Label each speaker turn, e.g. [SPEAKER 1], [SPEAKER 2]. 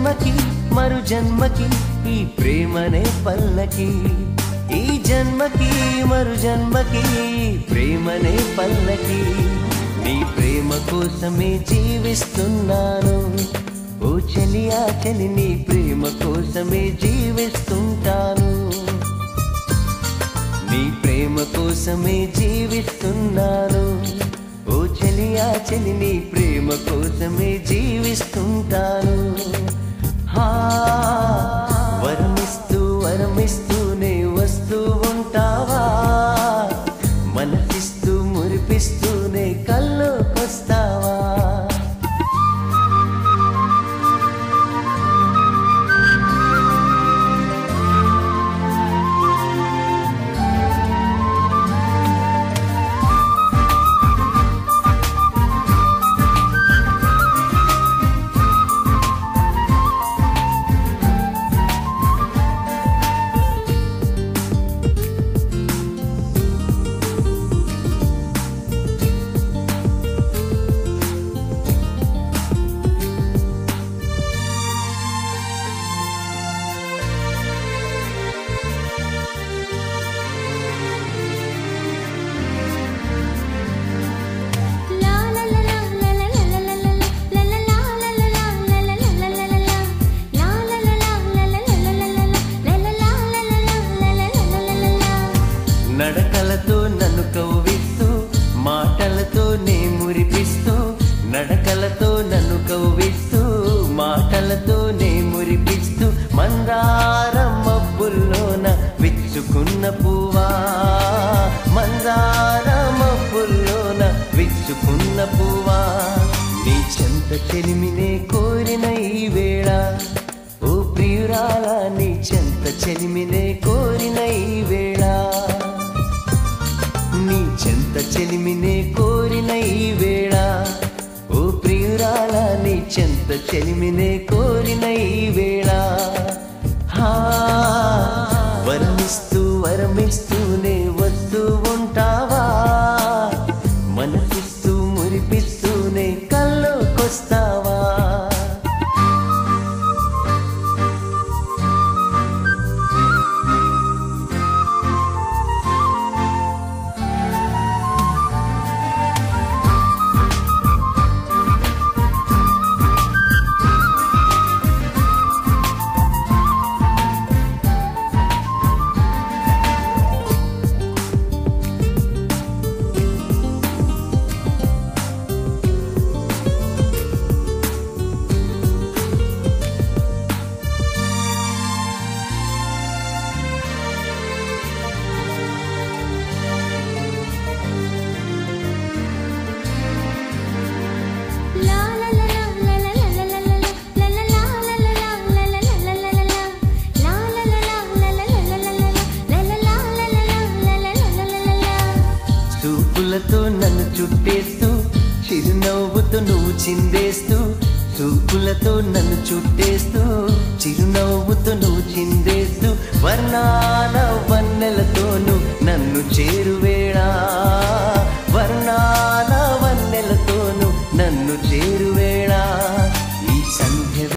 [SPEAKER 1] జన్మకి మరు జన్మకి ఈ ప్రేమనే పల్లకి ఈ జన్మకి మరు జన్మకి ప్రేమనే పల్లకి నీ ప్రేమ కోసమే జీవిస్తున్నాను ఓ చెలియా చెలి నీ ప్రేమ కోసమే జీవిస్తుంటాను నీ ప్రేమ కోసమే జీవిస్తున్నాను ఓ చెలియా చెలి నీ ప్రేమ కోసమే జీవిస్తుంటాను వరమిస్తూ వరమిస్తూనే వస్తూ ఉంటావా మనసిస్తూ మురిపిస్తూనే కల్లోకొస్తావా నడకలతో నన్ను కవ్విస్తూ మాటలతో నే మురిపిస్తూ నడకలతో నన్ను కవ్విస్తూ మాటలతో నే మురిపిస్తూ మందారం మబ్బుల్లోన విచ్చుకున్న పువ్వా మందారం మబ్బుల్లోన విచ్చుకున్న పువ్వా నీ చెంత చెలిమినే కోరిన ఈ వేళ ఓ ప్రియురాల నీ చెంత చెలిమినే కోరిన ఈ వేళ నీ చెంత చెలిమినే కోరిన ఈ వేళ ఓ ప్రియురాల నీ చెంత చెలిమినే కోరిన ఈ వేళ వరమిస్తూ వరమిస్తూనే వస్తూ ఉంటావా మనసిస్తూ మురిపిస్తూనే కల్లోకొస్తావా చూపులతో నన్ను చుట్టేస్తూ చిరునవ్వుతో నువ్వు చిందేస్తూ చూపులతో నన్ను చుట్టేస్తూ చిరునవ్వుతో నువ్వు చిందేస్తూ వర్ణా